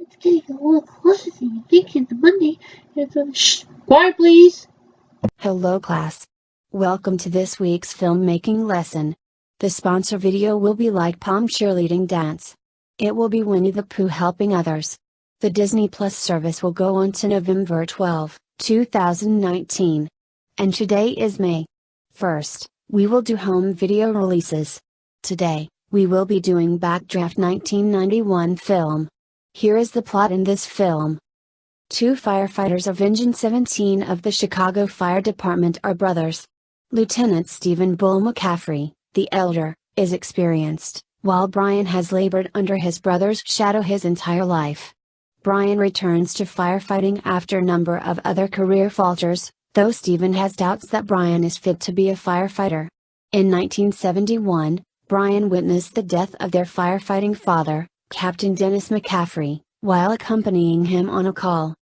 It's getting a little closer than you think in the Monday. Shh! Quiet, please! Hello class. Welcome to this week's filmmaking lesson. The sponsor video will be Like Palm Cheerleading Dance. It will be Winnie the Pooh helping others. The Disney Plus service will go on to November 12, 2019. And today is May 1st, we will do home video releases. Today, we will be doing Backdraft 1991 film. Here is the plot in this film. Two firefighters of Engine 17 of the Chicago Fire Department are brothers. Lieutenant Stephen Bull McCaffrey, the elder, is experienced, while Brian has labored under his brother's shadow his entire life. Brian returns to firefighting after a number of other career falters, though Stephen has doubts that Brian is fit to be a firefighter. In 1971, Brian witnessed the death of their firefighting father, Captain Dennis McCaffrey, while accompanying him on a call.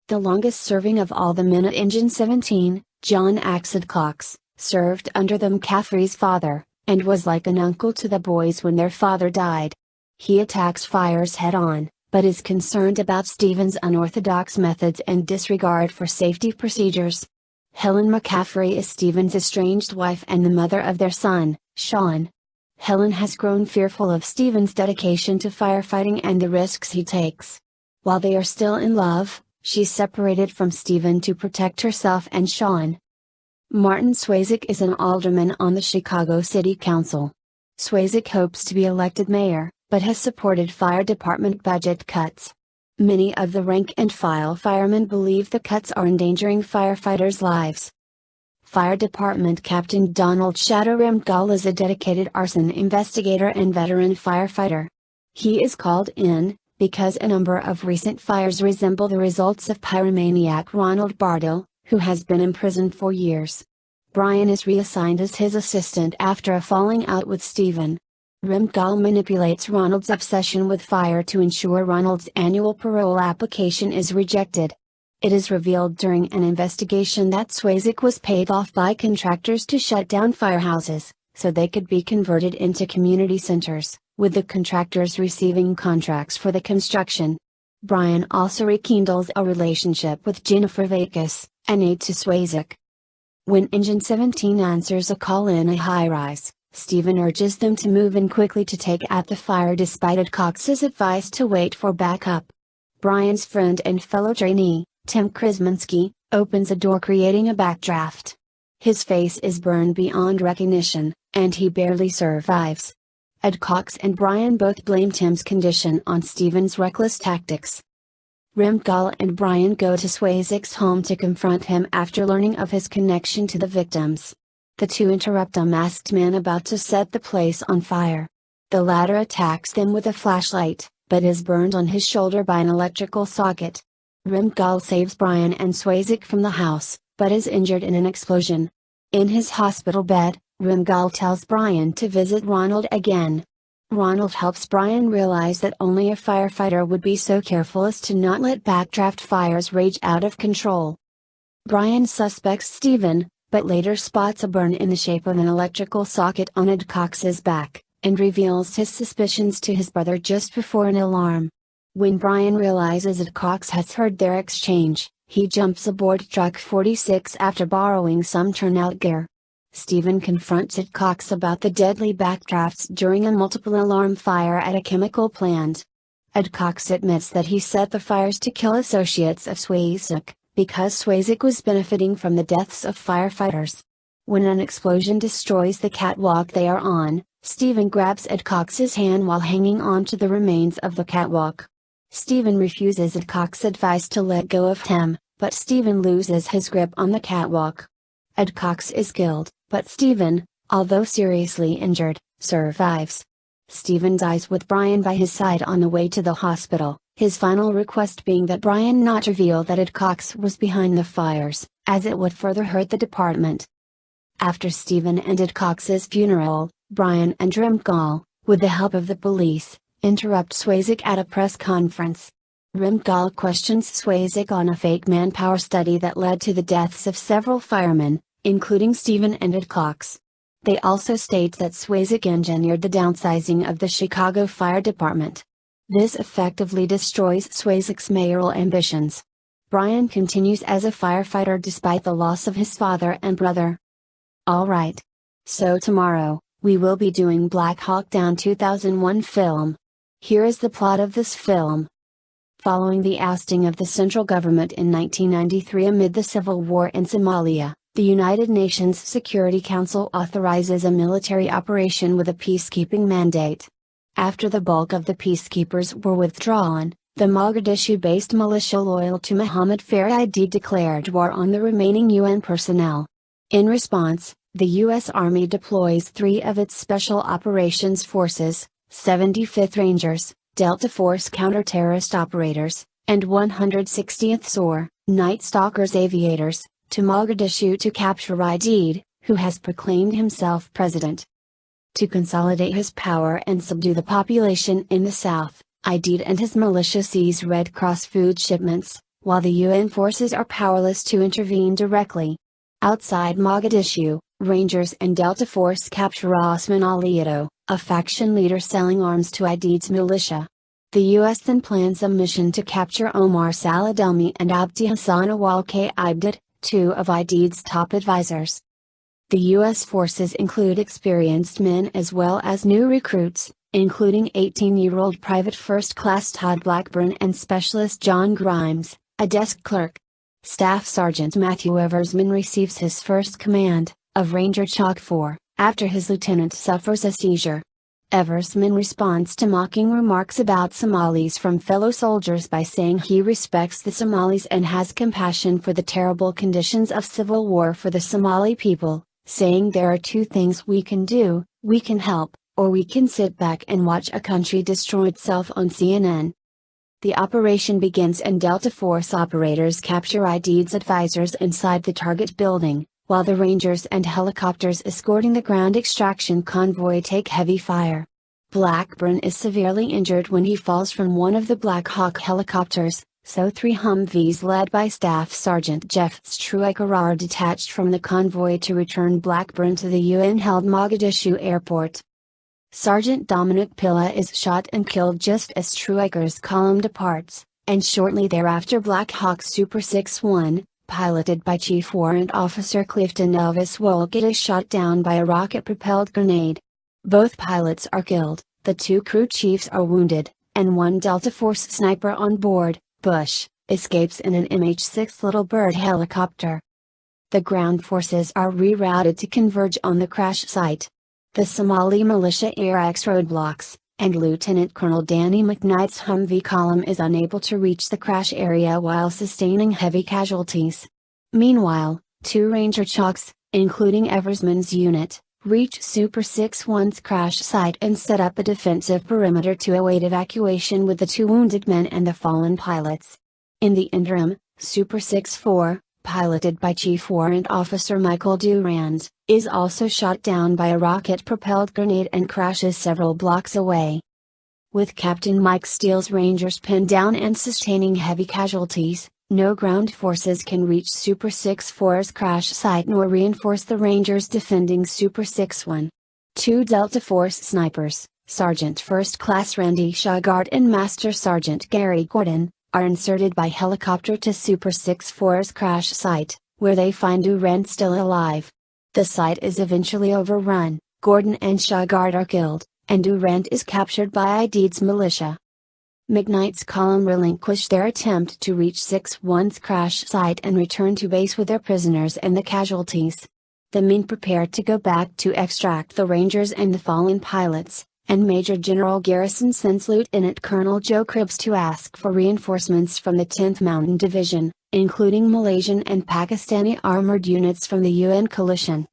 The longest serving of all the men at Engine 17, John Axel Cox, served under the McCaffrey's father, and was like an uncle to the boys when their father died. He attacks fires head-on, but is concerned about Stephen's unorthodox methods and disregard for safety procedures. Helen McCaffrey is Stephen's estranged wife and the mother of their son, Sean. Helen has grown fearful of Stephen's dedication to firefighting and the risks he takes. While they are still in love, she's separated from Stephen to protect herself and Sean. Martin Swayze is an alderman on the Chicago City Council. Swayze hopes to be elected mayor, but has supported fire department budget cuts. Many of the rank-and-file firemen believe the cuts are endangering firefighters' lives. Fire Department Captain Donald Shadow Remgall is a dedicated arson investigator and veteran firefighter. He is called in, because a number of recent fires resemble the results of pyromaniac Ronald Bartle, who has been imprisoned for years. Brian is reassigned as his assistant after a falling out with Stephen. Remgall manipulates Ronald's obsession with fire to ensure Ronald's annual parole application is rejected. It is revealed during an investigation that Swayze was paid off by contractors to shut down firehouses, so they could be converted into community centers, with the contractors receiving contracts for the construction. Brian also rekindles a relationship with Jennifer Vakes, an aide to Swayze. When Engine 17 answers a call in a high-rise, Stephen urges them to move in quickly to take out the fire despite Ed Cox's advice to wait for backup. Brian's friend and fellow trainee, Tim Krasminski, opens a door creating a backdraft. His face is burned beyond recognition, and he barely survives. Ed Cox and Brian both blame Tim's condition on Stephen's reckless tactics. Remgall and Brian go to Swayze's home to confront him after learning of his connection to the victims. The two interrupt a masked man about to set the place on fire. The latter attacks them with a flashlight, but is burned on his shoulder by an electrical socket. Remgall saves Brian and Swayze from the house, but is injured in an explosion. In his hospital bed, Remgall tells Brian to visit Ronald again. Ronald helps Brian realize that only a firefighter would be so careful as to not let backdraft fires rage out of control. Brian suspects Stephen, but later spots a burn in the shape of an electrical socket on Ed Cox's back, and reveals his suspicions to his brother just before an alarm. When Brian realizes Ed Cox has heard their exchange, he jumps aboard Truck 46 after borrowing some turnout gear. Stephen confronts Ed Cox about the deadly backdrafts during a multiple alarm fire at a chemical plant. Ed Cox admits that he set the fires to kill associates of Swayze, because Swayze was benefiting from the deaths of firefighters. When an explosion destroys the catwalk they are on, Stephen grabs Ed Cox's hand while hanging on to the remains of the catwalk. Stephen refuses Ed Cox's advice to let go of him, but Stephen loses his grip on the catwalk. Ed Cox is killed, but Stephen, although seriously injured, survives. Stephen dies with Brian by his side on the way to the hospital, his final request being that Brian not reveal that Ed Cox was behind the fires, as it would further hurt the department. After Stephen and Ed Cox's funeral, Brian and Remgall, with the help of the police, interrupt Swayze at a press conference. Remgall questions Swayze on a fake manpower study that led to the deaths of several firemen, including Stephen and Ed Cox. They also state that Swayze engineered the downsizing of the Chicago Fire Department. This effectively destroys Swayze's mayoral ambitions. Brian continues as a firefighter despite the loss of his father and brother. Alright. So tomorrow, we will be doing Black Hawk Down 2001 film. Here is the plot of this film. Following the ousting of the central government in 1993 amid the civil war in Somalia, the United Nations Security Council authorizes a military operation with a peacekeeping mandate. After the bulk of the peacekeepers were withdrawn, the Mogadishu-based militia loyal to Mohammed Farid declared war on the remaining UN personnel. In response, the U.S. Army deploys 3 of its Special Operations Forces, 75th Rangers, Delta Force counter-terrorist operators, and 160th SOAR, Night Stalkers aviators, to Mogadishu to capture Aidid, who has proclaimed himself president. To consolidate his power and subdue the population in the south, Aidid and his militia seize Red Cross food shipments, while the UN forces are powerless to intervene directly. Outside Mogadishu, Rangers and Delta Force capture Osman Ali Ito, a faction leader selling arms to Aidid's militia. The US then plans a mission to capture Omar Saladelmi and Abdi Hassan Awalke Ibdit, 2 of Aidid's top advisors. The U.S. forces include experienced men as well as new recruits, including 18-year-old Private First Class Todd Blackburn and Specialist John Grimes, a desk clerk. Staff Sergeant Matthew Eversman receives his first command, of Ranger Chalk 4, after his lieutenant suffers a seizure. Eversman responds to mocking remarks about Somalis from fellow soldiers by saying he respects the Somalis and has compassion for the terrible conditions of civil war for the Somali people, saying there are 2 things we can do: we can help, or we can sit back and watch a country destroy itself on CNN. The operation begins and Delta Force operators capture Aidid's advisors inside the target building, while the Rangers and helicopters escorting the ground extraction convoy take heavy fire. Blackburn is severely injured when he falls from one of the Black Hawk helicopters, so 3 Humvees led by Staff Sergeant Jeff Struiker are detached from the convoy to return Blackburn to the UN-held Mogadishu airport. Sergeant Dominic Pilla is shot and killed just as Struiker's column departs, and shortly thereafter Black Hawk Super 6-1, piloted by Chief Warrant Officer Clifton Elvis Wolgett, is shot down by a rocket-propelled grenade. Both pilots are killed, the 2 crew chiefs are wounded, and 1 Delta Force sniper on board, Bush, escapes in an MH-6 Little Bird helicopter. The ground forces are rerouted to converge on the crash site. The Somali militia erects roadblocks, and Lieutenant Colonel Danny McKnight's Humvee column is unable to reach the crash area while sustaining heavy casualties. Meanwhile, 2 Ranger Chalks, including Eversman's unit, reach Super 6-1's crash site and set up a defensive perimeter to await evacuation with the 2 wounded men and the fallen pilots. In the interim, Super 6-4, piloted by Chief Warrant Officer Michael Durand, is also shot down by a rocket-propelled grenade and crashes several blocks away. With Captain Mike Steele's Rangers pinned down and sustaining heavy casualties, no ground forces can reach Super 6-4's crash site nor reinforce the Rangers defending Super 6-1. 2 Delta Force snipers, Sergeant First Class Randy Shagart and Master Sergeant Gary Gordon, are inserted by helicopter to Super 6-4's crash site, where they find Durand still alive. The site is eventually overrun, Gordon and Shagart are killed, and Durand is captured by Aidid's militia. McKnight's column relinquish their attempt to reach 6-1's crash site and return to base with their prisoners and the casualties. The men prepare to go back to extract the Rangers and the fallen pilots, and Major General Garrison sends Lieutenant Colonel Joe Cribbs to ask for reinforcements from the 10th Mountain Division, including Malaysian and Pakistani armored units from the UN coalition.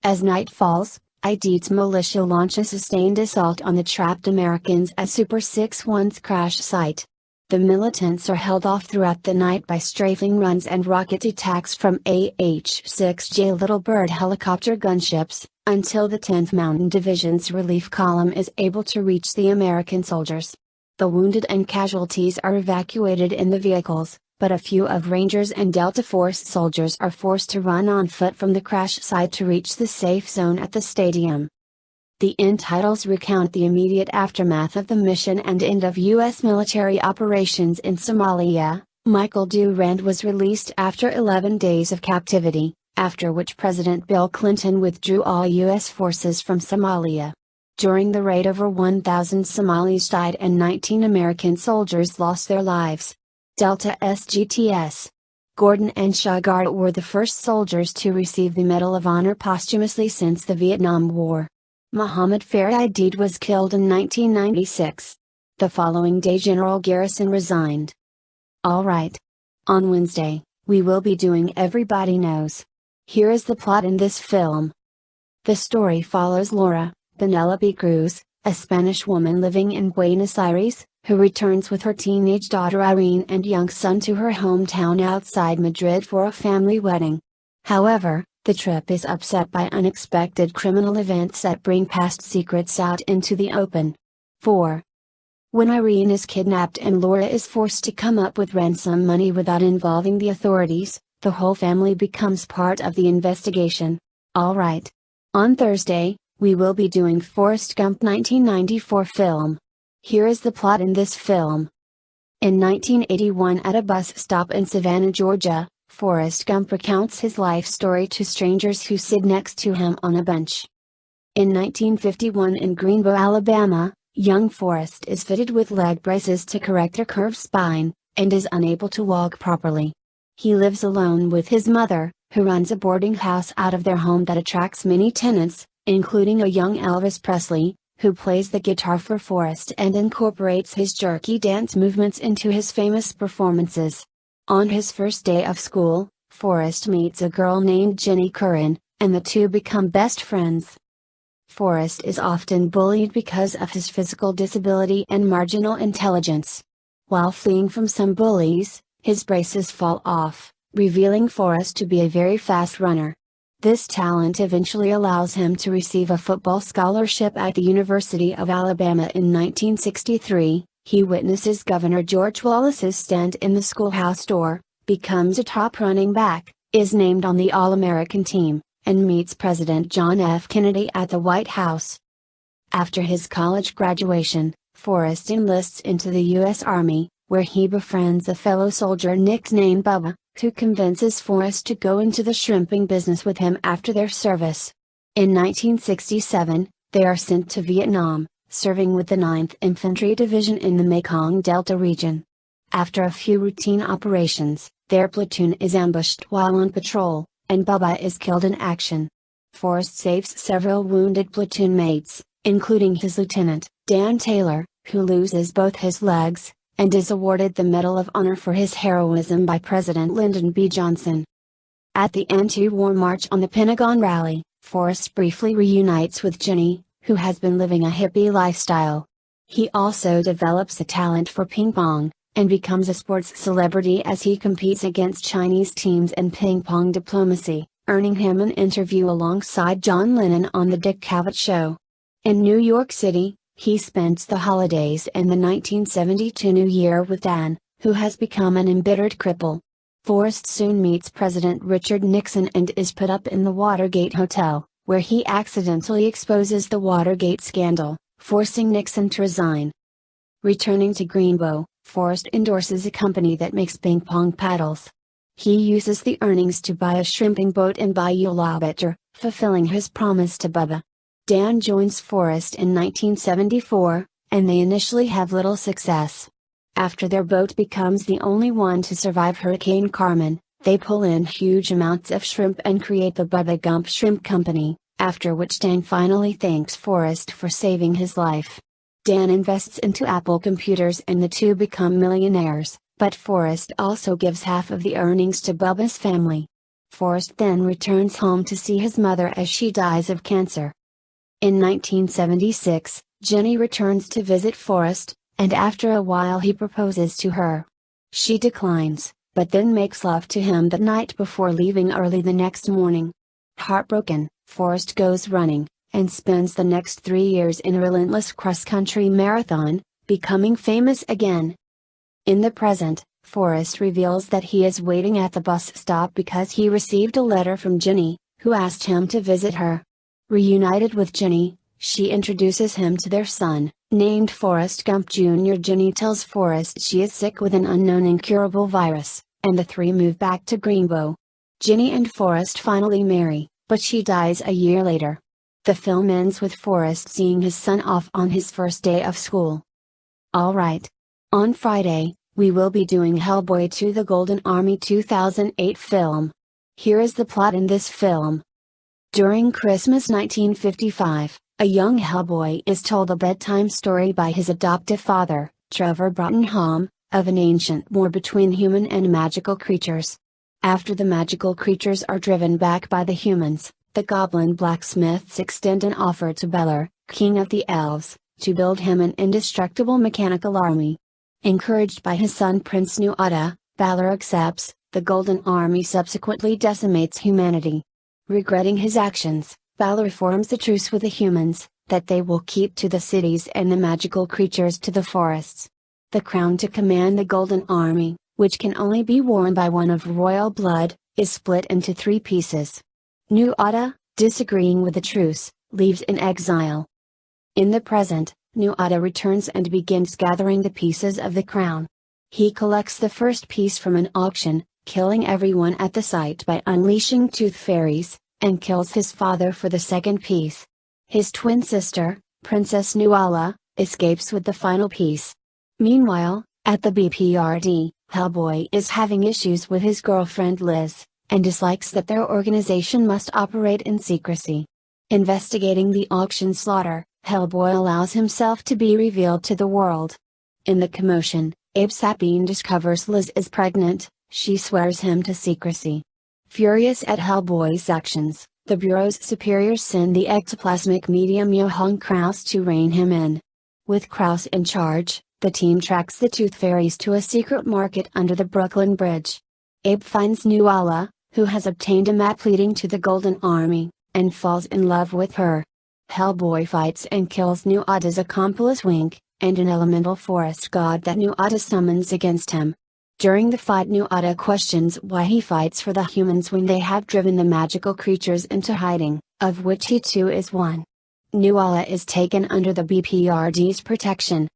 As night falls, Aidid's militia launch a sustained assault on the trapped Americans at Super 6-1's crash site. The militants are held off throughout the night by strafing runs and rocket attacks from AH-6J Little Bird helicopter gunships, until the 10th Mountain Division's relief column is able to reach the American soldiers. The wounded and casualties are evacuated in the vehicles, but a few of Rangers and Delta Force soldiers are forced to run on foot from the crash site to reach the safe zone at the stadium. The end titles recount the immediate aftermath of the mission and end of U.S. military operations in Somalia. Michael Durand was released after 11 days of captivity, after which President Bill Clinton withdrew all U.S. forces from Somalia. During the raid, over 1,000 Somalis died and 19 American soldiers lost their lives. Delta SGTS. Gordon and Shagart were the first soldiers to receive the Medal of Honor posthumously since the Vietnam War. Muhammad Farid was killed in 1996. The following day General Garrison resigned. Alright. On Wednesday, we will be doing Everybody Knows. Here is the plot in this film. The story follows Laura, Penelope Cruz, a Spanish woman living in Buenos Aires, who returns with her teenage daughter Irene and young son to her hometown outside Madrid for a family wedding. However, the trip is upset by unexpected criminal events that bring past secrets out into the open. 4. When Irene is kidnapped and Laura is forced to come up with ransom money without involving the authorities, the whole family becomes part of the investigation. Alright. On Thursday, we will be doing Forrest Gump 1994 film. Here is the plot in this film. In 1981, at a bus stop in Savannah, Georgia, Forrest Gump recounts his life story to strangers who sit next to him on a bench. In 1951, in Greenbow, Alabama, young Forrest is fitted with leg braces to correct a curved spine, and is unable to walk properly. He lives alone with his mother, who runs a boarding house out of their home that attracts many tenants, including a young Elvis Presley, who plays the guitar for Forrest and incorporates his jerky dance movements into his famous performances. On his first day of school, Forrest meets a girl named Jenny Curran, and the two become best friends. Forrest is often bullied because of his physical disability and marginal intelligence. While fleeing from some bullies, his braces fall off, revealing Forrest to be a very fast runner. This talent eventually allows him to receive a football scholarship at the University of Alabama in 1963. He witnesses Governor George Wallace's stand in the schoolhouse door, becomes a top running back, is named on the All-American team, and meets President John F. Kennedy at the White House. After his college graduation, Forrest enlists into the U.S. Army, where he befriends a fellow soldier nicknamed Bubba, who convinces Forrest to go into the shrimping business with him after their service. In 1967, they are sent to Vietnam, serving with the 9th Infantry Division in the Mekong Delta region. After a few routine operations, their platoon is ambushed while on patrol, and Bubba is killed in action. Forrest saves several wounded platoon mates, including his lieutenant, Dan Taylor, who loses both his legs, and is awarded the Medal of Honor for his heroism by President Lyndon B. Johnson. At the anti-war march on the Pentagon rally, Forrest briefly reunites with Jenny, who has been living a hippie lifestyle. He also develops a talent for ping pong, and becomes a sports celebrity as he competes against Chinese teams in ping pong diplomacy, earning him an interview alongside John Lennon on The Dick Cavett Show. In New York City, he spends the holidays and the 1972 New Year with Dan, who has become an embittered cripple. Forrest soon meets President Richard Nixon and is put up in the Watergate Hotel, where he accidentally exposes the Watergate scandal, forcing Nixon to resign. Returning to Greenbow, Forrest endorses a company that makes ping pong paddles. He uses the earnings to buy a shrimping boat in Bayou Lobster, fulfilling his promise to Bubba. Dan joins Forrest in 1974, and they initially have little success. After their boat becomes the only one to survive Hurricane Carmen, they pull in huge amounts of shrimp and create the Bubba Gump Shrimp Company, after which Dan finally thanks Forrest for saving his life. Dan invests into Apple computers and the two become millionaires, but Forrest also gives half of the earnings to Bubba's family. Forrest then returns home to see his mother as she dies of cancer. In 1976, Jenny returns to visit Forrest, and after a while he proposes to her. She declines, but then makes love to him that night before leaving early the next morning. Heartbroken, Forrest goes running, and spends the next 3 years in a relentless cross-country marathon, becoming famous again. In the present, Forrest reveals that he is waiting at the bus stop because he received a letter from Jenny, who asked him to visit her. Reunited with Jenny, She introduces him to their son, named Forrest Gump Jr. Ginny tells Forrest she is sick with an unknown incurable virus, and the three move back to Greenbow. Ginny and Forrest finally marry, but she dies a year later. The film ends with Forrest seeing his son off on his first day of school. Alright. On Friday, we will be doing Hellboy 2: The Golden Army 2008 film. Here is the plot in this film. During Christmas 1955, a young Hellboy is told a bedtime story by his adoptive father, Trevor Brottenham, of an ancient war between human and magical creatures. After the magical creatures are driven back by the humans, the goblin blacksmiths extend an offer to Balor, king of the elves, to build him an indestructible mechanical army. Encouraged by his son Prince Nuada, Balor accepts. The Golden Army subsequently decimates humanity. Regretting his actions, Balor forms a truce with the humans, that they will keep to the cities and the magical creatures to the forests. The crown to command the Golden Army, which can only be worn by one of royal blood, is split into 3 pieces. Nuada, disagreeing with the truce, leaves in exile. In the present, Nuada returns and begins gathering the pieces of the crown. He collects the first piece from an auction, killing everyone at the site by unleashing tooth fairies, and kills his father for the second piece. His twin sister, Princess Nuala, escapes with the final piece. Meanwhile, at the BPRD, Hellboy is having issues with his girlfriend Liz, and dislikes that their organization must operate in secrecy. Investigating the auction slaughter, Hellboy allows himself to be revealed to the world. In the commotion, Abe Sapien discovers Liz is pregnant. She swears him to secrecy. Furious at Hellboy's actions, the Bureau's superiors send the ectoplasmic medium Johann Kraus to rein him in. With Kraus in charge, the team tracks the Tooth Fairies to a secret market under the Brooklyn Bridge. Abe finds Nuala, who has obtained a map leading to the Golden Army, and falls in love with her. Hellboy fights and kills Nuada's accomplice Wink, and an elemental forest god that Nuada summons against him. During the fight, Nuada questions why he fights for the humans when they have driven the magical creatures into hiding, of which he too is one. Nuala is taken under the BPRD's protection.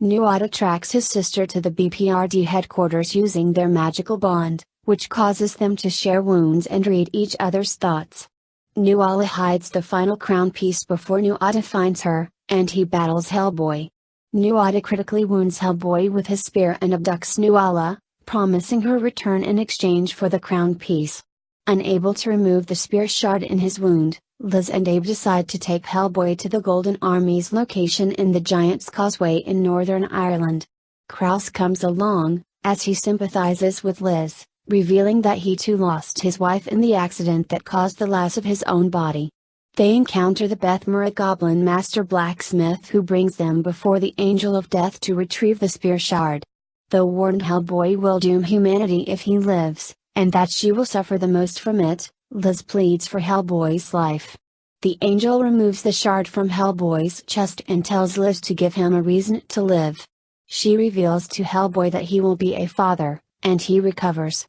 Nuada tracks his sister to the BPRD headquarters using their magical bond, which causes them to share wounds and read each other's thoughts. Nuala hides the final crown piece before Nuada finds her, and he battles Hellboy. Nuada critically wounds Hellboy with his spear and abducts Nuala, promising her return in exchange for the crown piece. Unable to remove the spear shard in his wound, Liz and Abe decide to take Hellboy to the Golden Army's location in the Giant's Causeway in Northern Ireland. Kraus comes along, as he sympathizes with Liz, revealing that he too lost his wife in the accident that caused the loss of his own body. They encounter the Bethmara Goblin Master Blacksmith, who brings them before the Angel of Death to retrieve the spear shard. Though warned Hellboy will doom humanity if he lives, and that she will suffer the most from it, Liz pleads for Hellboy's life. The angel removes the shard from Hellboy's chest and tells Liz to give him a reason to live. She reveals to Hellboy that he will be a father, and he recovers.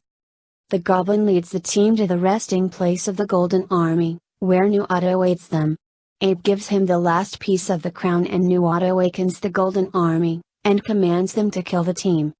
The Goblin leads the team to the resting place of the Golden Army, where Nuada awaits them. Abe gives him the last piece of the crown and Nuada awakens the Golden Army, and commands them to kill the team.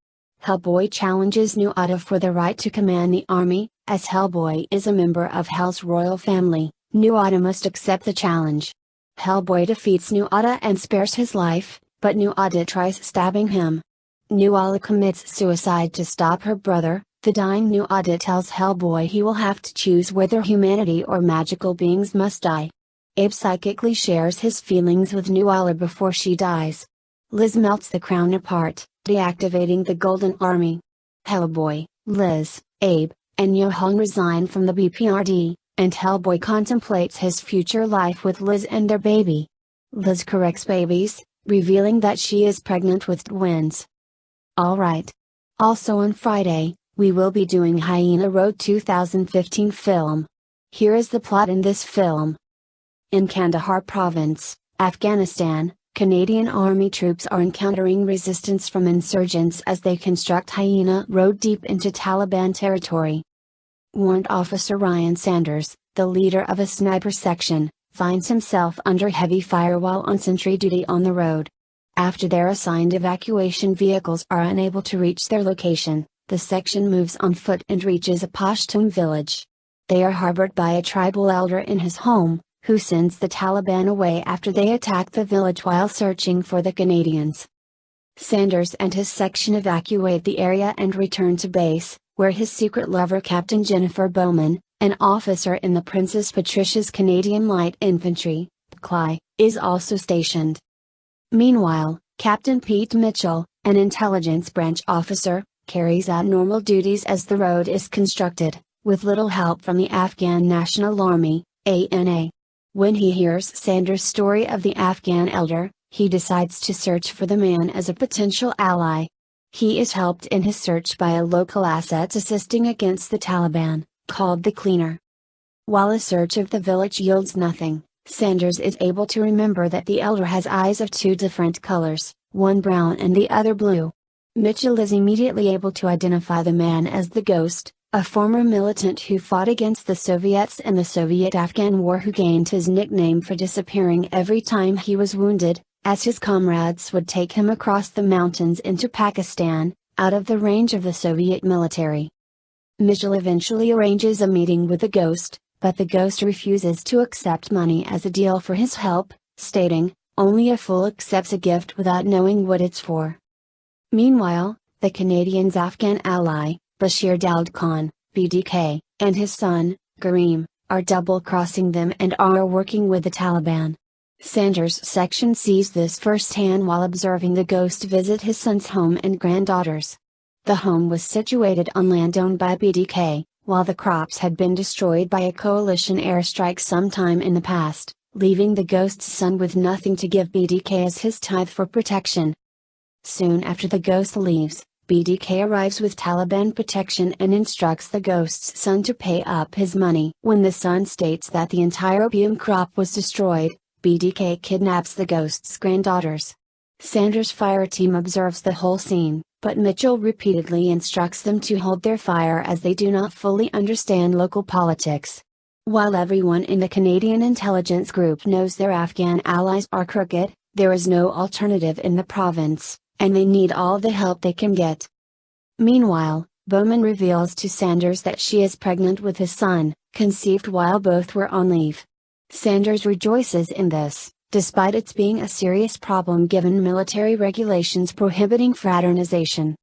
Hellboy challenges Nuada for the right to command the army. As Hellboy is a member of Hell's royal family, Nuada must accept the challenge. Hellboy defeats Nuada and spares his life, but Nuada tries stabbing him. Nuala commits suicide to stop her brother. The dying Nuada tells Hellboy he will have to choose whether humanity or magical beings must die. Abe psychically shares his feelings with Nuala before she dies. Liz melts the crown apart, deactivating the Golden Army. Hellboy, Liz, Abe, and Johann resign from the BPRD, and Hellboy contemplates his future life with Liz and their baby. Liz corrects babies, revealing that she is pregnant with twins. Alright. Also on Friday, we will be doing Hyena Road 2015 film. Here is the plot in this film. In Kandahar Province, Afghanistan, Canadian Army troops are encountering resistance from insurgents as they construct Hyena Road deep into Taliban territory. Warrant Officer Ryan Sanders, the leader of a sniper section, finds himself under heavy fire while on sentry duty on the road. After their assigned evacuation vehicles are unable to reach their location, the section moves on foot and reaches a Pashtun village. They are harbored by a tribal elder in his home, who sends the Taliban away after they attack the village while searching for the Canadians. Sanders and his section evacuate the area and return to base, where his secret lover Captain Jennifer Bowman, an officer in the Princess Patricia's Canadian Light Infantry, PCLI, is also stationed. Meanwhile, Captain Pete Mitchell, an intelligence branch officer, carries out normal duties as the road is constructed, with little help from the Afghan National Army, ANA. When he hears Sanders' story of the Afghan elder, he decides to search for the man as a potential ally. He is helped in his search by a local asset assisting against the Taliban, called the Cleaner. While a search of the village yields nothing, Sanders is able to remember that the elder has eyes of two different colors, one brown and the other blue. Mitchell is immediately able to identify the man as the Ghost, a former militant who fought against the Soviets in the Soviet-Afghan War, who gained his nickname for disappearing every time he was wounded, as his comrades would take him across the mountains into Pakistan, out of the range of the Soviet military. Mitchell eventually arranges a meeting with the Ghost, but the Ghost refuses to accept money as a deal for his help, stating, "Only a fool accepts a gift without knowing what it's for." Meanwhile, the Canadians' Afghan ally, Bashir Daud Khan, BDK, and his son, Kareem, are double-crossing them and are working with the Taliban. Sanders' section sees this firsthand while observing the Ghost visit his son's home and granddaughters. The home was situated on land owned by BDK, while the crops had been destroyed by a coalition airstrike sometime in the past, leaving the Ghost's son with nothing to give BDK as his tithe for protection. Soon after the Ghost leaves, BDK arrives with Taliban protection and instructs the Ghost's son to pay up his money. When the son states that the entire opium crop was destroyed, BDK kidnaps the Ghost's granddaughters. Sanders' fire team observes the whole scene, but Mitchell repeatedly instructs them to hold their fire as they do not fully understand local politics. While everyone in the Canadian intelligence group knows their Afghan allies are crooked, there is no alternative in the province, and they need all the help they can get. Meanwhile, Bowman reveals to Sanders that she is pregnant with his son, conceived while both were on leave. Sanders rejoices in this, despite its being a serious problem given military regulations prohibiting fraternization.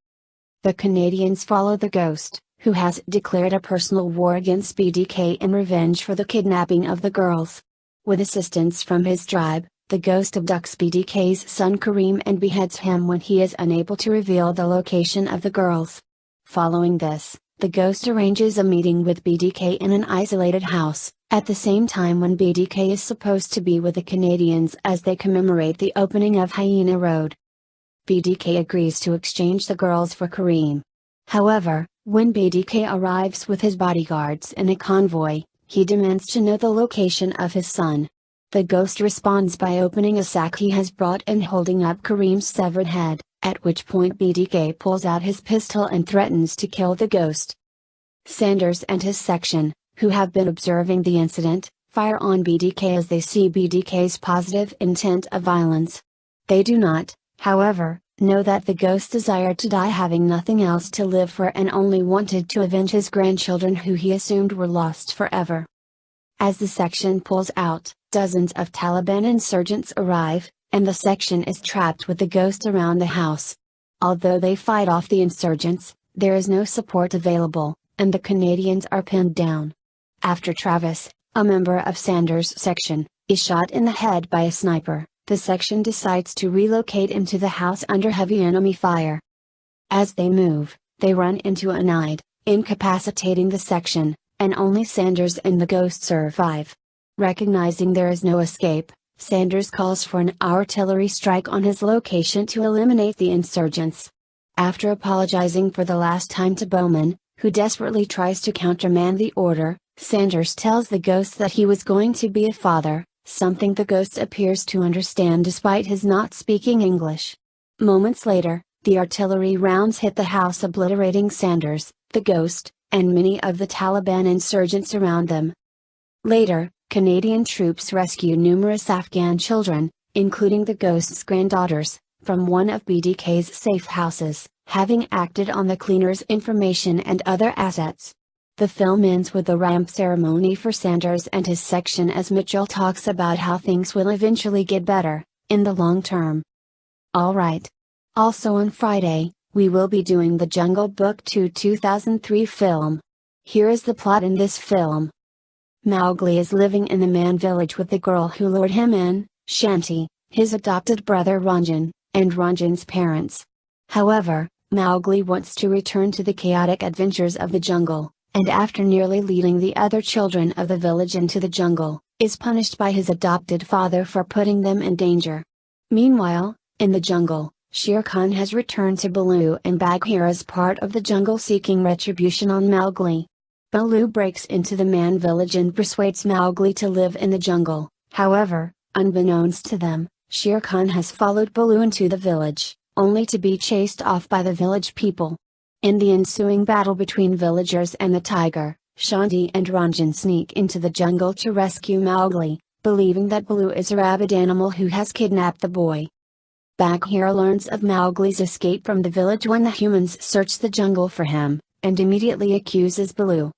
The Canadians follow the Ghost, who has declared a personal war against BDK in revenge for the kidnapping of the girls. With assistance from his tribe, the Ghost abducts BDK's son Kareem and beheads him when he is unable to reveal the location of the girls. Following this, the Ghost arranges a meeting with BDK in an isolated house, at the same time when BDK is supposed to be with the Canadians as they commemorate the opening of Hyena Road. BDK agrees to exchange the girls for Kareem. However, when BDK arrives with his bodyguards in a convoy, he demands to know the location of his son. The Ghost responds by opening a sack he has brought and holding up Kareem's severed head, at which point BDK pulls out his pistol and threatens to kill the Ghost. Sanders and his section, who have been observing the incident, fire on BDK as they see BDK's positive intent of violence. They do not, however, know that the Ghost desired to die having nothing else to live for and only wanted to avenge his grandchildren who he assumed were lost forever. As the section pulls out, dozens of Taliban insurgents arrive, and the section is trapped with the Ghost around the house. Although they fight off the insurgents, there is no support available, and the Canadians are pinned down. After Travis, a member of Sanders' section, is shot in the head by a sniper, the section decides to relocate into the house under heavy enemy fire. As they move, they run into an IED, incapacitating the section, and only Sanders and the Ghost survive. Recognizing there is no escape, Sanders calls for an artillery strike on his location to eliminate the insurgents. After apologizing for the last time to Bowman, who desperately tries to countermand the order, Sanders tells the Ghost that he was going to be a father, something the Ghost appears to understand despite his not speaking English. Moments later, the artillery rounds hit the house, obliterating Sanders, the Ghost, and many of the Taliban insurgents around them. Later, Canadian troops rescue numerous Afghan children, including the ghost's granddaughters, from one of BDK's safe houses, having acted on the cleaner's information and other assets. The film ends with a ramp ceremony for Sanders and his section as Mitchell talks about how things will eventually get better, in the long term. Alright. Also on Friday, we will be doing the Jungle Book 2 2003 film. Here is the plot in this film. Mowgli is living in the man village with the girl who lured him in, Shanti, his adopted brother Ranjan, and Ranjan's parents. However, Mowgli wants to return to the chaotic adventures of the jungle, and after nearly leading the other children of the village into the jungle, is punished by his adopted father for putting them in danger. Meanwhile, in the jungle, Shere Khan has returned to Baloo and Bagheera as part of the jungle seeking retribution on Mowgli. Baloo breaks into the man village and persuades Mowgli to live in the jungle. However, unbeknownst to them, Shere Khan has followed Baloo into the village, only to be chased off by the village people. In the ensuing battle between villagers and the tiger, Shanti and Ranjan sneak into the jungle to rescue Mowgli, believing that Baloo is a rabid animal who has kidnapped the boy. Bagheera learns of Mowgli's escape from the village when the humans search the jungle for him, and immediately accuses Baloo.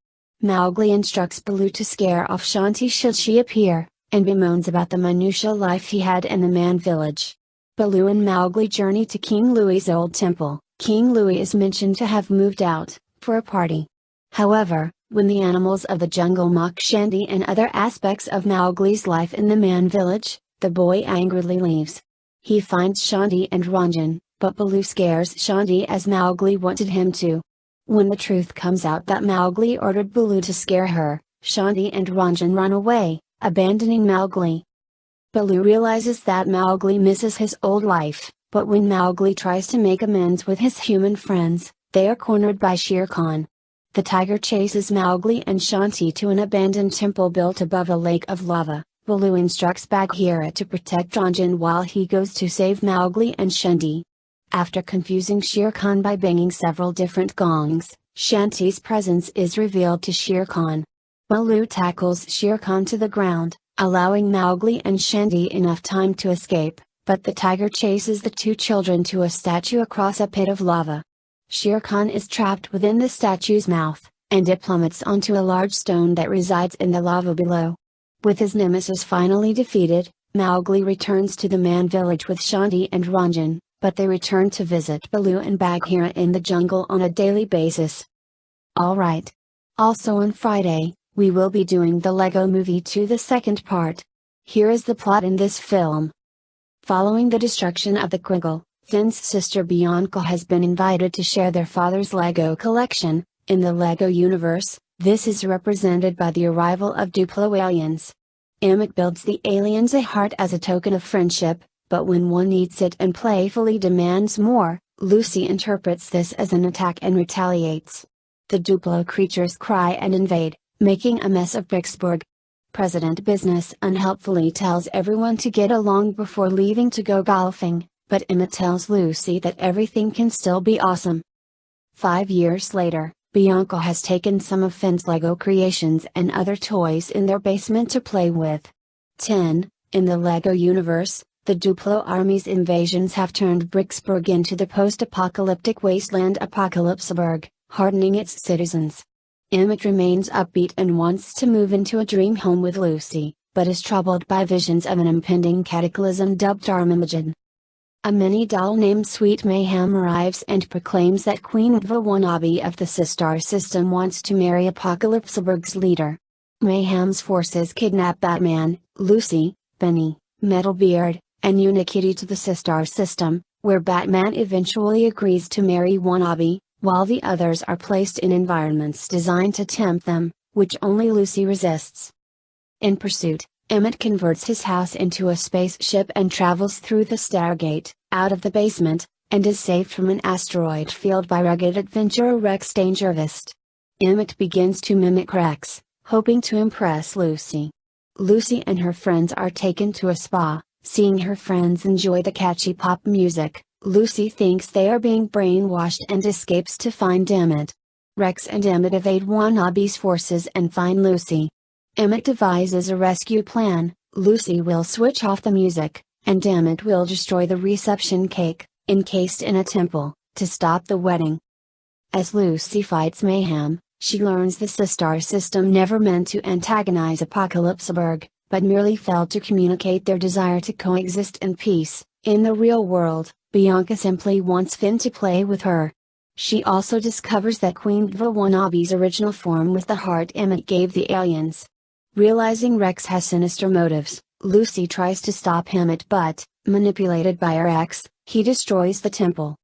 Mowgli instructs Baloo to scare off Shanti should she appear, and bemoans about the minutiae life he had in the man village. Baloo and Mowgli journey to King Louie's old temple. King Louie is mentioned to have moved out, for a party. However, when the animals of the jungle mock Shanti and other aspects of Mowgli's life in the man village, the boy angrily leaves. He finds Shanti and Ranjan, but Baloo scares Shanti as Mowgli wanted him to. When the truth comes out that Mowgli ordered Baloo to scare her, Shanti and Ranjan run away, abandoning Mowgli. Baloo realizes that Mowgli misses his old life, but when Mowgli tries to make amends with his human friends, they are cornered by Shere Khan. The tiger chases Mowgli and Shanti to an abandoned temple built above a lake of lava. Baloo instructs Bagheera to protect Ranjan while he goes to save Mowgli and Shanti. After confusing Shere Khan by banging several different gongs, Shanti's presence is revealed to Shere Khan. Baloo tackles Shere Khan to the ground, allowing Mowgli and Shanti enough time to escape, but the tiger chases the two children to a statue across a pit of lava. Shere Khan is trapped within the statue's mouth, and it plummets onto a large stone that resides in the lava below. With his nemesis finally defeated, Mowgli returns to the man village with Shanti and Ranjan, but they return to visit Baloo and Bagheera in the jungle on a daily basis. Alright. Also on Friday, we will be doing the Lego Movie 2 the second part. Here is the plot in this film. Following the destruction of the Quiggle, Finn's sister Bianca has been invited to share their father's Lego collection. In the Lego universe, this is represented by the arrival of Duplo aliens. Emmett builds the aliens a heart as a token of friendship, but when one eats it and playfully demands more, Lucy interprets this as an attack and retaliates. The Duplo creatures cry and invade, making a mess of Bricksburg. President Business unhelpfully tells everyone to get along before leaving to go golfing, but Emmett tells Lucy that everything can still be awesome. 5 years later, Bianca has taken some of Finn's Lego creations and other toys in their basement to play with. 10. In the Lego universe, the Duplo army's invasions have turned Bricksburg into the post-apocalyptic wasteland Apocalypseburg, hardening its citizens. Emmett remains upbeat and wants to move into a dream home with Lucy, but is troubled by visions of an impending cataclysm dubbed Armageddon. A mini doll named Sweet Mayhem arrives and proclaims that Queen Uva Wannabe of the Sistar system wants to marry Apocalypseburg's leader. Mayhem's forces kidnap Batman, Lucy, Benny, Metalbeard, and Unikitty to the Sistar system, where Batman eventually agrees to marry Wannabe, while the others are placed in environments designed to tempt them, which only Lucy resists. In pursuit, Emmett converts his house into a spaceship and travels through the Stargate, out of the basement, and is saved from an asteroid field by rugged adventurer Rex Dangervist. Emmett begins to mimic Rex, hoping to impress Lucy. Lucy and her friends are taken to a spa. Seeing her friends enjoy the catchy pop music, Lucy thinks they are being brainwashed and escapes to find Emmett. Rex and Emmett evade Wannabe's forces and find Lucy. Emmett devises a rescue plan. Lucy will switch off the music, and Emmett will destroy the reception cake, encased in a temple, to stop the wedding. As Lucy fights mayhem, she learns the Sistar system never meant to antagonize Apocalypseburg, but merely failed to communicate their desire to coexist in peace. In the real world, Bianca simply wants Finn to play with her. She also discovers that Queen Gva Wanabe's original form was the heart Emmett gave the aliens. Realizing Rex has sinister motives, Lucy tries to stop Emmett but, manipulated by Rex, he destroys the temple.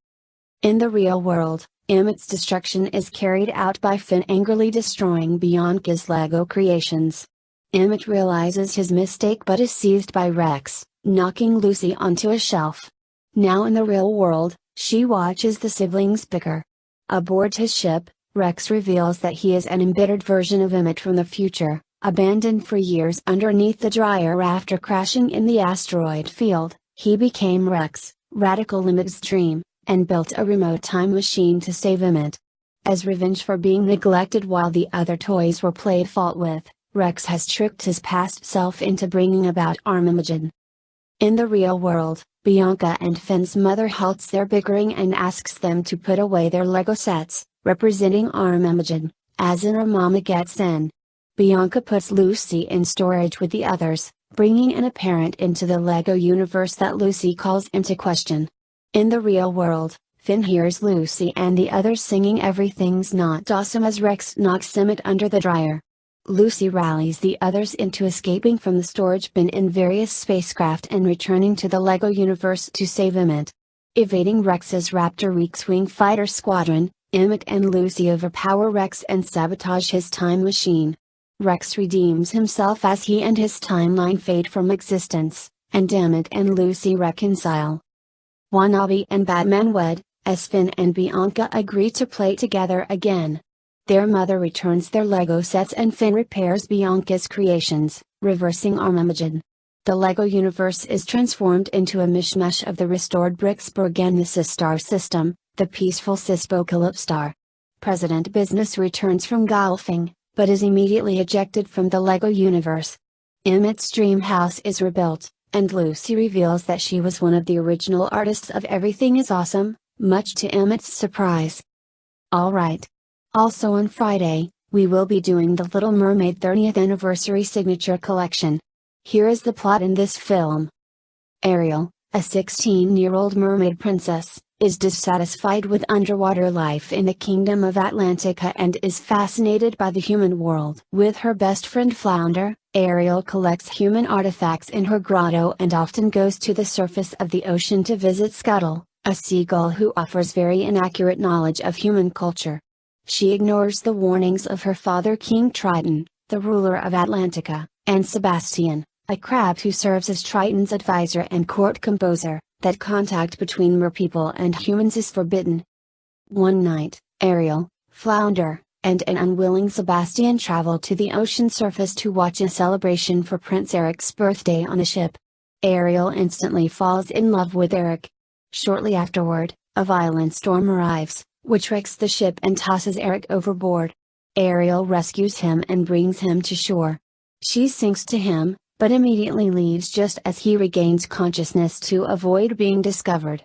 In the real world, Emmett's destruction is carried out by Finn angrily destroying Bianca's Lego creations. Emmett realizes his mistake but is seized by Rex, knocking Lucy onto a shelf. Now in the real world, she watches the siblings bicker. Aboard his ship, Rex reveals that he is an embittered version of Emmett from the future, abandoned for years underneath the dryer after crashing in the asteroid field. He became Rex, Radical Limited's dream, and built a remote time machine to save Emmett. As revenge for being neglected while the other toys were played fault with, Rex has tricked his past self into bringing about Armageddon. In the real world, Bianca and Finn's mother halts their bickering and asks them to put away their Lego sets, representing Armageddon, as in Armageddon. Bianca puts Lucy in storage with the others, bringing an apparent into the Lego universe that Lucy calls into question. In the real world, Finn hears Lucy and the others singing "Everything's Not Awesome" as Rex knocks Emmett under the dryer. Lucy rallies the others into escaping from the storage bin in various spacecraft and returning to the Lego universe to save Emmett. Evading Rex's Raptor X-Wing fighter squadron, Emmett and Lucy overpower Rex and sabotage his time machine. Rex redeems himself as he and his timeline fade from existence, and Emmett and Lucy reconcile. Wanabe and Batman wed, as Finn and Bianca agree to play together again. Their mother returns their Lego sets and Finn repairs Bianca's creations, reversing Armageddon. The Lego universe is transformed into a mishmash of the restored Bricksburg and the Sistar system, the peaceful Sispocalypstar. President Business returns from golfing, but is immediately ejected from the Lego universe. Emmett's dream house is rebuilt, and Lucy reveals that she was one of the original artists of Everything is Awesome, much to Emmett's surprise. Alright. Also on Friday, we will be doing the Little Mermaid 30th Anniversary Signature Collection. Here is the plot in this film. Ariel, a 16-year-old mermaid princess, is dissatisfied with underwater life in the Kingdom of Atlantica and is fascinated by the human world. With her best friend Flounder, Ariel collects human artifacts in her grotto and often goes to the surface of the ocean to visit Scuttle, a seagull who offers very inaccurate knowledge of human culture. She ignores the warnings of her father King Triton, the ruler of Atlantica, and Sebastian, a crab who serves as Triton's advisor and court composer, that contact between merpeople and humans is forbidden. One night, Ariel, Flounder, and an unwilling Sebastian travel to the ocean surface to watch a celebration for Prince Eric's birthday on a ship. Ariel instantly falls in love with Eric. Shortly afterward, a violent storm arrives, which wrecks the ship and tosses Eric overboard. Ariel rescues him and brings him to shore. She sinks to him, but immediately leaves just as he regains consciousness to avoid being discovered.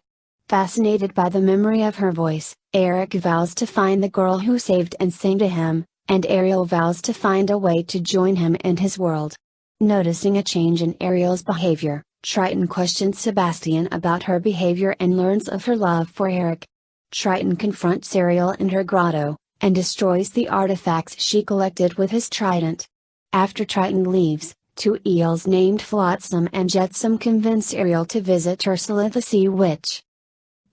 Fascinated by the memory of her voice, Eric vows to find the girl who saved and sing to him, and Ariel vows to find a way to join him in his world. Noticing a change in Ariel's behavior, Triton questions Sebastian about her behavior and learns of her love for Eric. Triton confronts Ariel in her grotto, and destroys the artifacts she collected with his trident. After Triton leaves, two eels named Flotsam and Jetsam convince Ariel to visit Ursula the Sea Witch.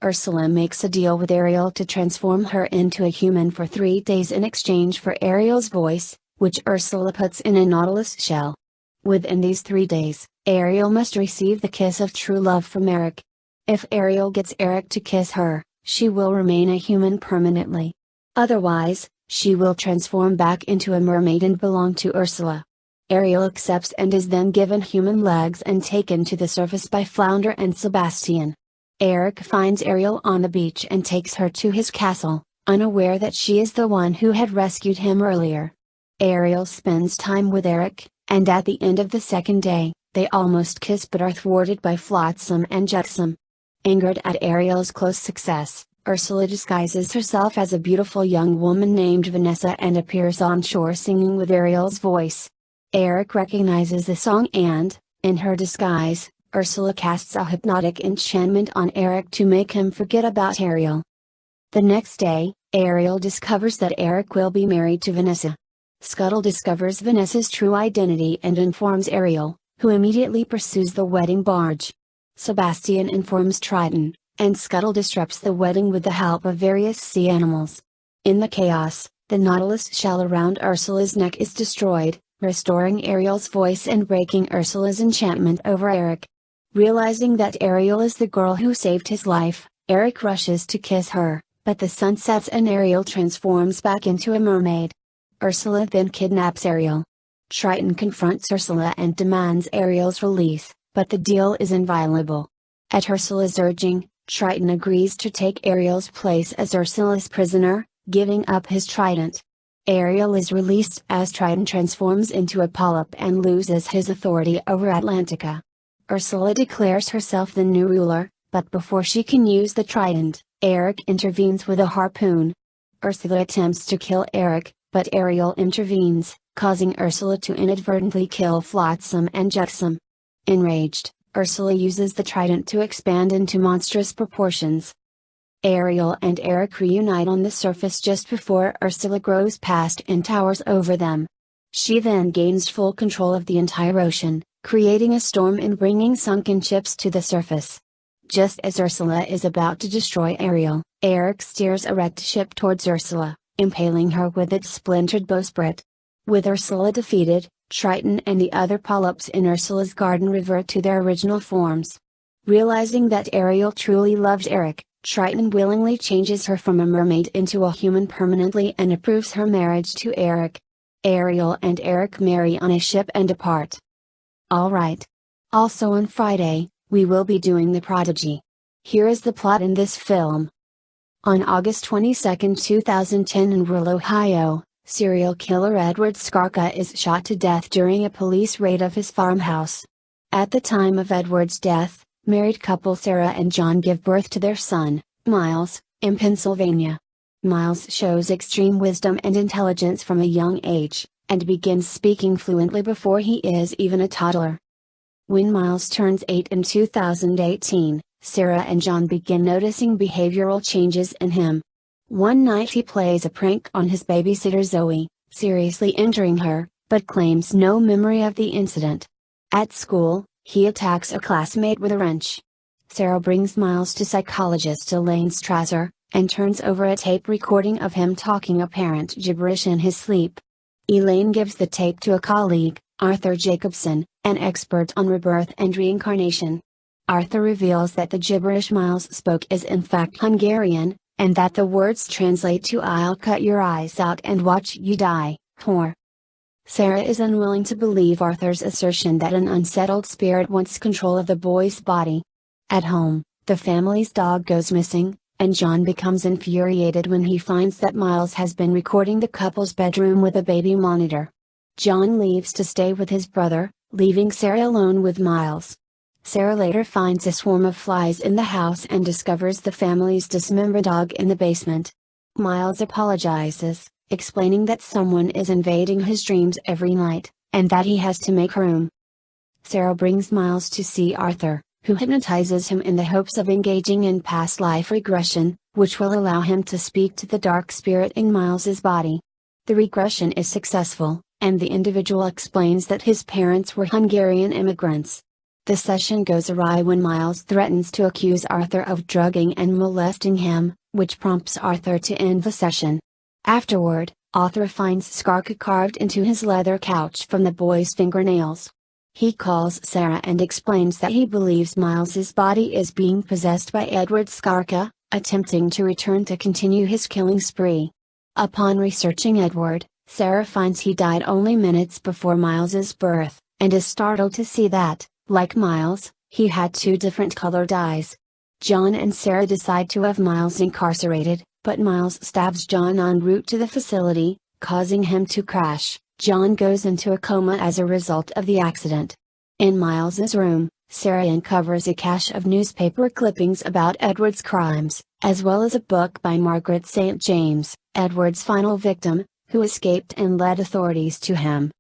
Ursula makes a deal with Ariel to transform her into a human for 3 days in exchange for Ariel's voice, which Ursula puts in a nautilus shell. Within these 3 days, Ariel must receive the kiss of true love from Eric. If Ariel gets Eric to kiss her, she will remain a human permanently. Otherwise, she will transform back into a mermaid and belong to Ursula. Ariel accepts and is then given human legs and taken to the surface by Flounder and Sebastian. Eric finds Ariel on the beach and takes her to his castle, unaware that she is the one who had rescued him earlier. Ariel spends time with Eric, and at the end of the second day, they almost kiss but are thwarted by Flotsam and Jetsam. Angered at Ariel's close success, Ursula disguises herself as a beautiful young woman named Vanessa and appears on shore singing with Ariel's voice. Eric recognizes the song and, in her disguise, Ursula casts a hypnotic enchantment on Eric to make him forget about Ariel. The next day, Ariel discovers that Eric will be married to Vanessa. Scuttle discovers Vanessa's true identity and informs Ariel, who immediately pursues the wedding barge. Sebastian informs Triton, and Scuttle disrupts the wedding with the help of various sea animals. In the chaos, the Nautilus shell around Ursula's neck is destroyed, restoring Ariel's voice and breaking Ursula's enchantment over Eric. Realizing that Ariel is the girl who saved his life, Eric rushes to kiss her, but the sun sets and Ariel transforms back into a mermaid. Ursula then kidnaps Ariel. Triton confronts Ursula and demands Ariel's release, but the deal is inviolable. At Ursula's urging, Triton agrees to take Ariel's place as Ursula's prisoner, giving up his trident. Ariel is released as Triton transforms into a polyp and loses his authority over Atlantica. Ursula declares herself the new ruler, but before she can use the trident, Eric intervenes with a harpoon. Ursula attempts to kill Eric, but Ariel intervenes, causing Ursula to inadvertently kill Flotsam and Jetsam. Enraged, Ursula uses the trident to expand into monstrous proportions. Ariel and Eric reunite on the surface just before Ursula grows past and towers over them. She then gains full control of the entire ocean, creating a storm and bringing sunken ships to the surface. Just as Ursula is about to destroy Ariel, Eric steers a wrecked ship towards Ursula, impaling her with its splintered bowsprit. With Ursula defeated, Triton and the other polyps in Ursula's garden revert to their original forms. Realizing that Ariel truly loves Eric, Triton willingly changes her from a mermaid into a human permanently and approves her marriage to Eric. Ariel and Eric marry on a ship and depart. Alright. Also on Friday, we will be doing The Prodigy. Here is the plot in this film. On August 22, 2010 in rural Ohio, serial killer Edward Skarka is shot to death during a police raid of his farmhouse. At the time of Edward's death, married couple Sarah and John give birth to their son, Miles, in Pennsylvania. Miles shows extreme wisdom and intelligence from a young age, and begins speaking fluently before he is even a toddler. When Miles turns 8 in 2018, Sarah and John begin noticing behavioral changes in him. One night he plays a prank on his babysitter Zoe, seriously injuring her, but claims no memory of the incident. At school, he attacks a classmate with a wrench. Sarah brings Miles to psychologist Elaine Strasser, and turns over a tape recording of him talking apparent gibberish in his sleep. Elaine gives the tape to a colleague, Arthur Jacobson, an expert on rebirth and reincarnation. Arthur reveals that the gibberish Miles spoke is in fact Hungarian, and that the words translate to "I'll cut your eyes out and watch you die, whore." Sarah is unwilling to believe Arthur's assertion that an unsettled spirit wants control of the boy's body. At home, the family's dog goes missing, and John becomes infuriated when he finds that Miles has been recording the couple's bedroom with a baby monitor. John leaves to stay with his brother, leaving Sarah alone with Miles. Sarah later finds a swarm of flies in the house and discovers the family's dismembered dog in the basement. Miles apologizes, explaining that someone is invading his dreams every night, and that he has to make room. Sarah brings Miles to see Arthur, who hypnotizes him in the hopes of engaging in past life regression, which will allow him to speak to the dark spirit in Miles's body. The regression is successful, and the individual explains that his parents were Hungarian immigrants. The session goes awry when Miles threatens to accuse Arthur of drugging and molesting him, which prompts Arthur to end the session. Afterward, Arthur finds Skarka carved into his leather couch from the boy's fingernails. He calls Sarah and explains that he believes Miles's body is being possessed by Edward Skarka, attempting to return to continue his killing spree. Upon researching Edward, Sarah finds he died only minutes before Miles's birth, and is startled to see that, like Miles, he had two different colored eyes. John and Sarah decide to have Miles incarcerated, but Miles stabs John en route to the facility, causing him to crash, John goes into a coma as a result of the accident. In Miles's room, Sarah uncovers a cache of newspaper clippings about Edward's crimes, as well as a book by Margaret St. James, Edward's final victim, who escaped and led authorities to him.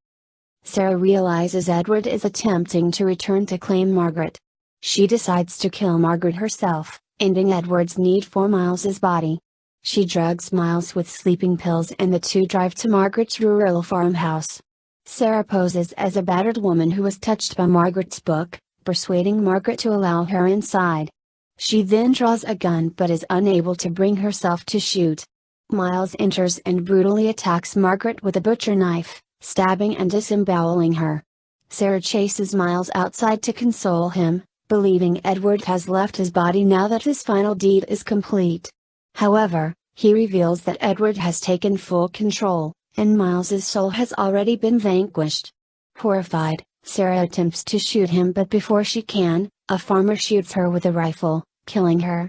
Sarah realizes Edward is attempting to return to claim Margaret. She decides to kill Margaret herself, ending Edward's need for Miles's body. She drugs Miles with sleeping pills and the two drive to Margaret's rural farmhouse. Sarah poses as a battered woman who was touched by Margaret's book, persuading Margaret to allow her inside. She then draws a gun but is unable to bring herself to shoot. Miles enters and brutally attacks Margaret with a butcher knife, stabbing and disemboweling her. Sarah chases Miles outside to console him, believing Edward has left his body now that his final deed is complete. However, he reveals that Edward has taken full control, and Miles's soul has already been vanquished. Horrified, Sarah attempts to shoot him, but before she can, a farmer shoots her with a rifle, killing her.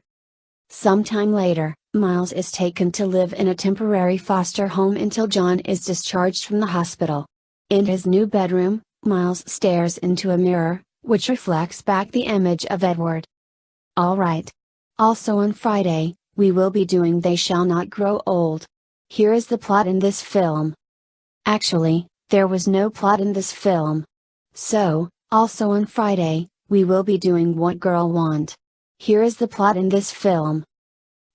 Sometime later, Miles is taken to live in a temporary foster home until John is discharged from the hospital. In his new bedroom, Miles stares into a mirror, which reflects back the image of Edward. Alright. Also on Friday, we will be doing They Shall Not Grow Old. Here is the plot in this film. Actually, there was no plot in this film. So, also on Friday, we will be doing What Girl Want. Here is the plot in this film.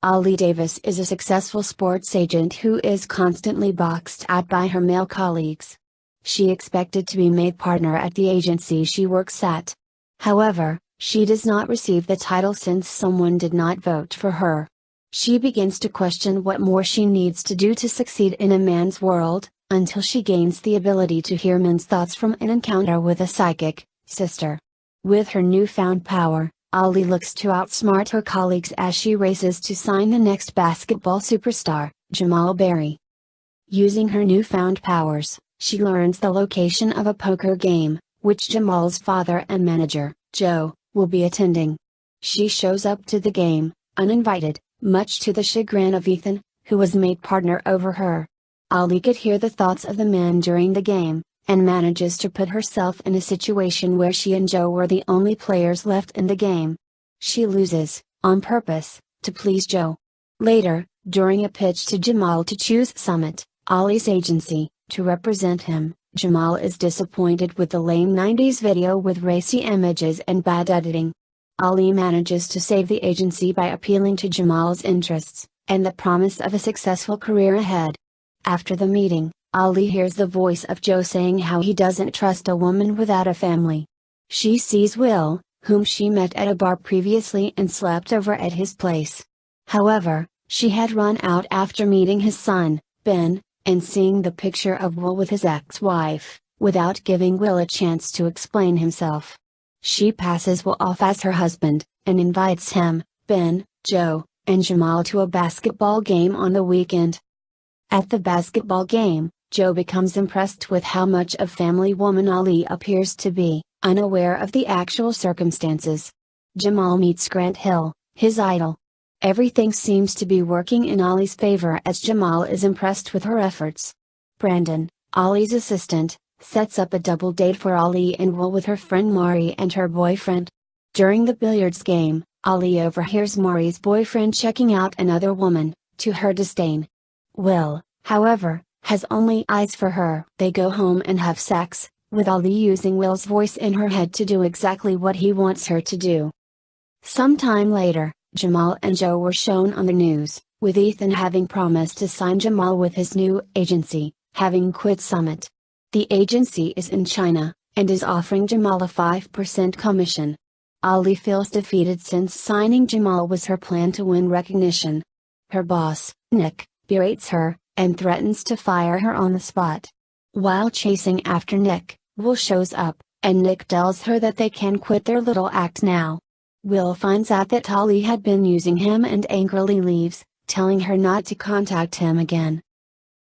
Ollie Davis is a successful sports agent who is constantly boxed out by her male colleagues. She expected to be made partner at the agency she works at. However, she does not receive the title since someone did not vote for her. She begins to question what more she needs to do to succeed in a man's world, until she gains the ability to hear men's thoughts from an encounter with a psychic sister. With her newfound power, Ollie looks to outsmart her colleagues as she races to sign the next basketball superstar, Jamal Berry. Using her newfound powers, she learns the location of a poker game, which Jamal's father and manager, Joe, will be attending. She shows up to the game, uninvited, much to the chagrin of Ethan, who was made partner over her. Ollie could hear the thoughts of the men during the game, and manages to put herself in a situation where she and Joe were the only players left in the game. She loses, on purpose, to please Joe. Later, during a pitch to Jamal to choose Summit, Ollie's agency, to represent him, Jamal is disappointed with the lame 90s video with racy images and bad editing. Ollie manages to save the agency by appealing to Jamal's interests, and the promise of a successful career ahead. After the meeting, Ollie hears the voice of Joe saying how he doesn't trust a woman without a family. She sees Will, whom she met at a bar previously and slept over at his place. However, she had run out after meeting his son, Ben, and seeing the picture of Will with his ex-wife, without giving Will a chance to explain himself. She passes Will off as her husband, and invites him, Ben, Joe, and Jamal to a basketball game on the weekend. At the basketball game, Joe becomes impressed with how much of family woman Ollie appears to be, unaware of the actual circumstances. Jamal meets Grant Hill, his idol. Everything seems to be working in Ollie's favor as Jamal is impressed with her efforts. Brandon, Ollie's assistant, sets up a double date for Ollie and Will with her friend Mari and her boyfriend. During the billiards game, Ollie overhears Mari's boyfriend checking out another woman, to her disdain. Will, however, has only eyes for her. They go home and have sex, with Ollie using Will's voice in her head to do exactly what he wants her to do. Sometime later, Jamal and Joe were shown on the news, with Ethan having promised to sign Jamal with his new agency, having quit Summit. The agency is in China, and is offering Jamal a 5% commission. Ollie feels defeated since signing Jamal was her plan to win recognition. Her boss, Nick, berates her, and threatens to fire her on the spot. While chasing after Nick, Will shows up, and Nick tells her that they can quit their little act now. Will finds out that Ollie had been using him and angrily leaves, telling her not to contact him again.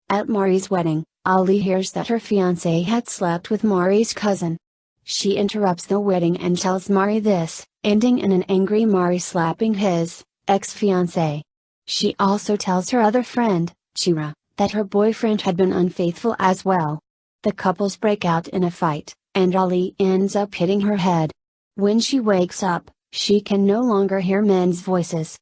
At Mari's wedding, Ollie hears that her fiancé had slept with Mari's cousin. She interrupts the wedding and tells Mari this, ending in an angry Mari slapping his ex-fiancé. She also tells her other friend, Chira, that her boyfriend had been unfaithful as well. The couples break out in a fight, and Ali ends up hitting her head. When she wakes up, she can no longer hear men's voices.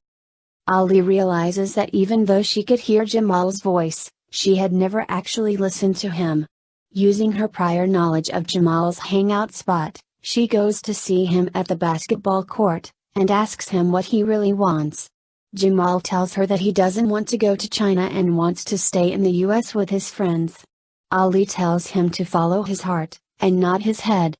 Ali realizes that even though she could hear Jamal's voice, she had never actually listened to him. Using her prior knowledge of Jamal's hangout spot, she goes to see him at the basketball court, and asks him what he really wants. Jamal tells her that he doesn't want to go to China and wants to stay in the US with his friends. Ali tells him to follow his heart, and not his head.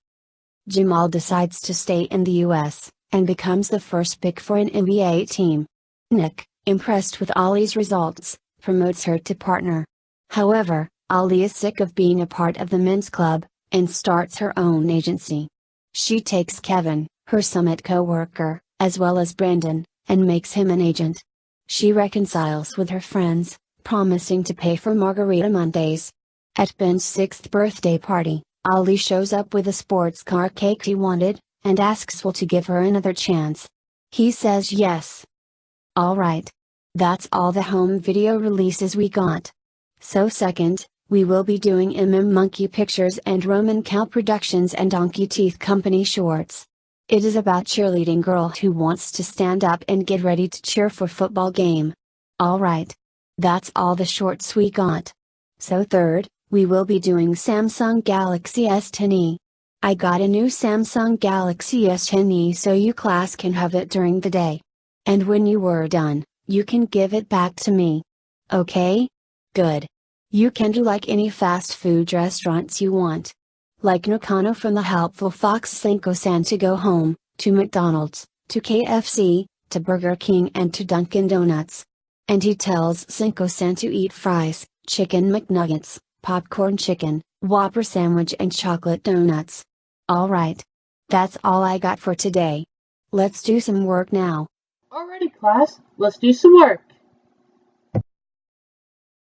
Jamal decides to stay in the US, and becomes the first pick for an NBA team. Nick, impressed with Ali's results, promotes her to partner. However, Ali is sick of being a part of the men's club, and starts her own agency. She takes Kevin, her Summit co-worker, as well as Brandon, and makes him an agent. She reconciles with her friends, promising to pay for Margarita Mondays. At Ben's 6th birthday party, Ali shows up with a sports car cake he wanted, and asks Will to give her another chance. He says yes. Alright. That's all the home video releases we got. So second, we will be doing Monkey Pictures and Roman Cow Productions and Donkey Teeth Company shorts. It is about cheerleading girl who wants to stand up and get ready to cheer for football game. Alright. That's all the shorts we got. So third, we will be doing Samsung Galaxy S10e. I got a new Samsung Galaxy S10e so you class can have it during the day. And when you were done, you can give it back to me. Okay? Good. You can do like any fast food restaurants you want. Like Nakano from the helpful Fox Cinco-san to go home, to McDonald's, to KFC, to Burger King and to Dunkin' Donuts. And he tells Cinco-san to eat fries, chicken McNuggets, popcorn chicken, Whopper sandwich and chocolate donuts. Alright. That's all I got for today. Let's do some work now. Alrighty, class, let's do some work.